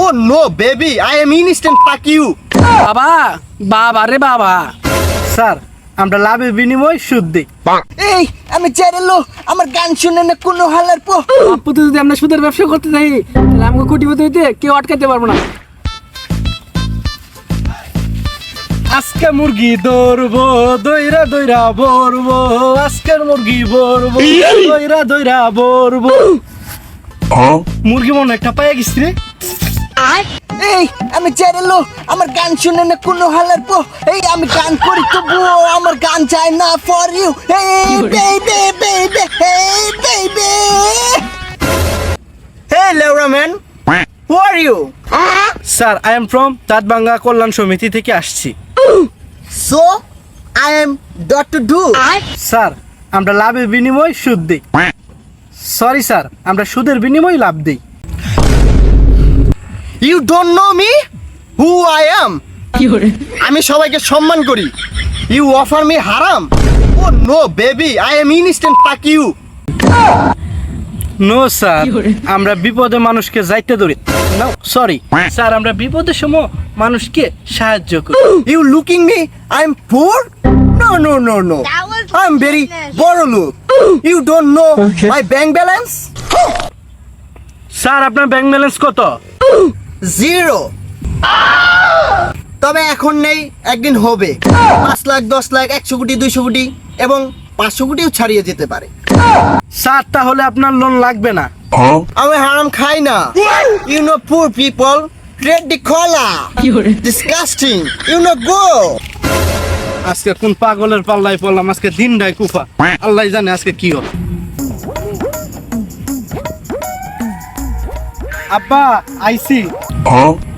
Oh no, baby, I am instant fuck you. বাবা বাবা রে বাবা স্যার আমরা লাভের বিনিময় সুদ দিই। এই আমি চ্যানেল আমার গান শুনে না কোনো হালার পো। আপু তো যদি আমরা সুদের ব্যবসা করতে যাই তাহলে আমাকে কোটিপতি হইতে কেউ আটকাতে পারবো না। আজকে মুরগি ধরবো দইরা দইরা ভরবো, আজকের মুরগি ভরবো দইরা দইরা ভরবো। মুরগি মনে একটা পায়ে গেছি রে। এই আমি চ্যানেল আমার গান শুনে না কোনো হালার পো। এই আমি গান করি তবু আমার গান চাই না ফর ইউ। এই বেবি বেবি এই baby. Hey Laura man, who are you? Sir I am from Chandbhanga Kalyan Samiti থেকে আসছি। So I am Dr. Do. Sir আমরা লাভের বিনিময় সুদ দিই। সরি স্যার আমরা সুদের বিনিময় লাভ দিই। You don't know me? Who I am? আমি সবাইকে সম্মান করি। You offer me haram? Oh no baby, I am instant fuck you. No sir আমরা বিপদে মানুষকে যাইতে ধরি। নো সরি স্যার আমরা বিপদের সময় মানুষকে সাহায্য করি। You looking me? I'm poor? No no no no. I'm very বড় লোক। You don't know my bank balance? Sir আপনার ব্যাংক ব্যালেন্স কত? Zero. তবে এখন নেই, একদিন হবে। 5 লাখ 10 লাখ 100 কোটি 200 কোটি এবং 500 কোটিও ছাড়িয়ে যেতে পারে। স্যার তাহলে আপনার লোন লাগবে না। আমি হারাম খাই না। You know poor people trade the cola. Disgusting. You know go. আজকে কোন পাগলের পাল্লায় পড়লাম, আজকে দিনটাই কুফা। আল্লাহ জানে আজকে কি হবে। আব্বা আইসি।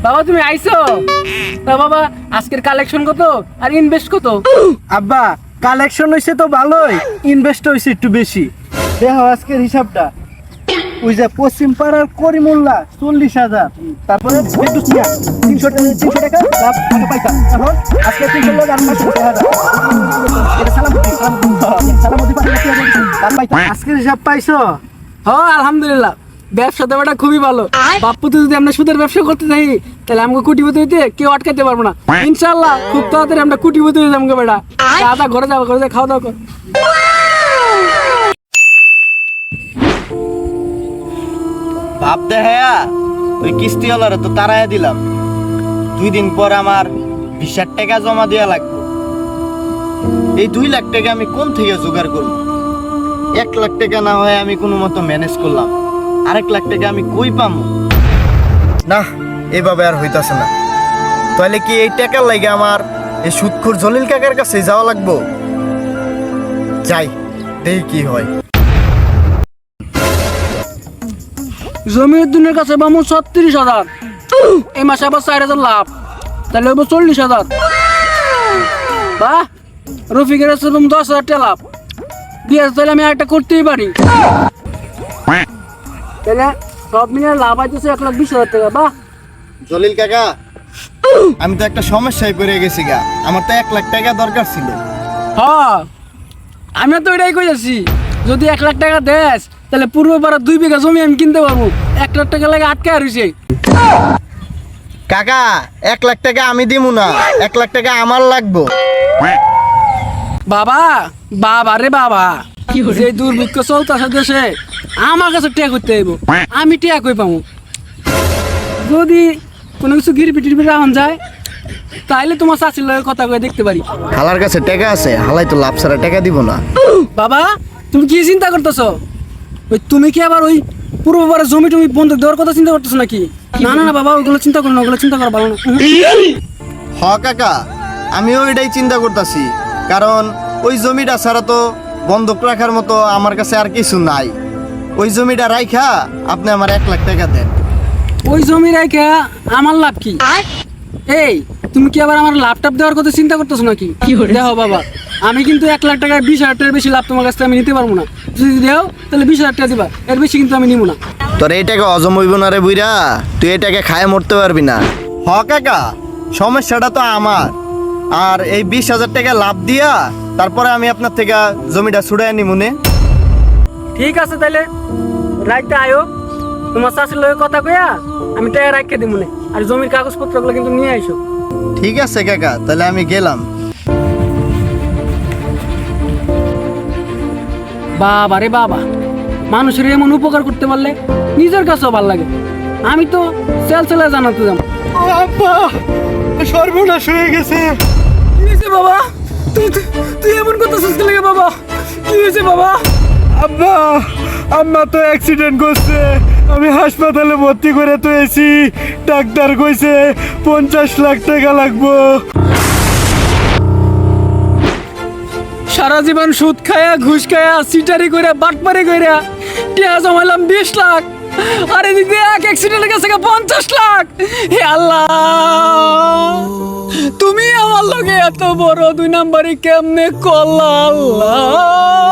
বাবা তুমি আইছো? তা বাবা আজকের কালেকশন কত আর ইনভেস্ট কত? আব্বা কালেকশন হইছে তো ভালোই, ইনভেস্ট হইছে একটু বেশি। দেখো আজকের হিসাবটা, ওই যে পশ্চিম পাড়ার করিমুল্লাহ 40,000, তারপরে 300 টাকা লাভ আমি পাইতাম। এখন আজকে 300 লোক আর 500,000 এটা সালামতি লাভ পাইতাম। আজকের হিসাব পাইছো? হ্যাঁ আলহামদুলিল্লাহ, ব্যবসা তো বেটা খুবই ভালো। বাপ্পু তো যদি আমরা সুদের ব্যবসা করতে যাই তাহলে আমাকে কোটিপতি হইতে কেউ আটকাতে পারবো না। ইনশাআল্লাহ খুব তাড়াতাড়ি আমরা কোটিপতি হয়ে যাবো বেটা। দাদা ঘরে যাবো, ঘরে যাই খাওয়া দাওয়া কর। ভাব দেখায়া ওই কিস্তিওয়ালারে তো তারাই দিলাম। 2 দিন পর আমার 20,000 টাকা জমা দেওয়া লাগবে। এই 2 লাখ টাকা আমি কোন থেকে জোগাড় করব? 1 লাখ টাকা না হয় আমি কোনো মতো ম্যানেজ করলাম, 1 লাখ টাকা আমি কই পামু? না এভাবে আর হইতাছে না। তাহলে কি এই টাকার লাগে আমার এই সুদখোর জলিল কাকার কাছে যাওয়া লাগবো? যাই দেখি কি হয়। জমিউদ্দিনের কাছে বামু 36,000, এই মাসে আবার 4,000 লাভ, তাহলে হইব 40,000। বাহ, রফিকের কাছে 10,000 টাকা লাভ দিয়ে তাহলে আমি একটা করতেই পারি। তাহলে সব মিলিয়ে লাভ আইতেছে 1,20,000 টাকা। বাহ জলিল কাকা, আমি তো একটা সমস্যায় পড়ে গেছি গা। আমার তো 1 লাখ টাকা দরকার ছিল। হ্যাঁ আমি তো এটাই কইছি, যদি 1 লাখ টাকা দেস তাহলে পূর্ব পাড়া 2 বিঘা জমি আমি কিনতে পারবো। 1 লাখ টাকা লাগে আটকে রইছে। কাকা 1 লাখ টাকা আমি দিমু না, 1 লাখ টাকা আমার লাগবো। বাবা বাবা রে বাবা, যে দুর্ভিক্ষ চলতেছে দেশে আমার কাছে টেক করতে হইব। আমি টেক কই পাবো? যদি কোনো কিছু গিরবি টিরবি রাখা যায় তাইলে তোমার চাচির লগে কথা কয়ে দেখতে পারি। হালার কাছে টাকা আছে, হালাই তো লাভ ছাড়া টাকা দিব না। বাবা তুমি কি চিন্তা করতেছো? ওই তুমি কি আবার ওই পূর্ব পাড়ার জমি টমি বন্ধক দেওয়ার কথা চিন্তা করতেছো নাকি? না না না বাবা, ওগুলো চিন্তা করো না, ওগুলো চিন্তা করা ভালো না। হ কাকা, আমিও এটাই চিন্তা করতেছি, কারণ ওই জমিটা ছাড়া তো বন্ধক রাখার মতো আমার কাছে আর কিছু নাই। ওই জমিটা রাইখা আপনি আমার 1 লাখ টাকা দেন। ওই জমি রেখে আমার লাভ কি? এই তুমি কি আবার আমার ল্যাপটপ দেওয়ার কথা চিন্তা করতেছো নাকি? দেখো বাবা, আমি কিন্তু 1 লাখ টাকায় 20,000 টাকার বেশি লাভ তোমার কাছ থেকে আমি নিতে পারবো না। যদি দেও তাহলে 20,000 টাকা দিবা, এর বেশি কিন্তু আমি নিবো না। তোর এই টাকা হজম হইব না রে বুইরা, তুই এই টাকা খায় মরতে পারবি না। হ কাকা, সমস্যাটা তো আমার। আর এই 20,000 টাকা লাভ দিয়া তারপরে আমি আপনার থেকে জমিটা ছুড়াই নি মনে। ঠিক আছে তাহলে রাইতে আয়ো, তোমার চাষের লগে কথা কইয়া আমি টাকা রাখিয়ে দিব মনে, আর জমির কাগজপত্রগুলো কিন্তু নিয়ে আইসো। ঠিক আছে কাকা, তাহলে আমি গেলাম। বাবা রে বাবা, মানুষের এমন উপকার করতে পারলে নিজের কাছেও ভালো লাগে। আমি তো সেল সেলা জানাতে যাব। আব্বা, সর্বনাশ হয়ে গেছে। কি হয়েছে বাবা? তুই এমন কথা শুনতে লাগে বাবা? কি হয়েছে বাবা? আব্বা, আম্মা তো অ্যাক্সিডেন্ট করছে, আমি হাসপাতালে ভর্তি করে তো এসি। ডাক্তার কইছে 50 লাখ টাকা লাগবো। সারা জীবন সুদ খায়া, ঘুষ খায়া, সিটারি কইরা, বাটপারি কইরা টিয়া জমাইলাম 20 লাখ, আর এদিকে এক অ্যাক্সিডেন্টের কাছে 50 লাখ। হে আল্লাহ, তুমি আমার লগে এত বড় 2 নাম্বারই কেমনে করলা আল্লাহ?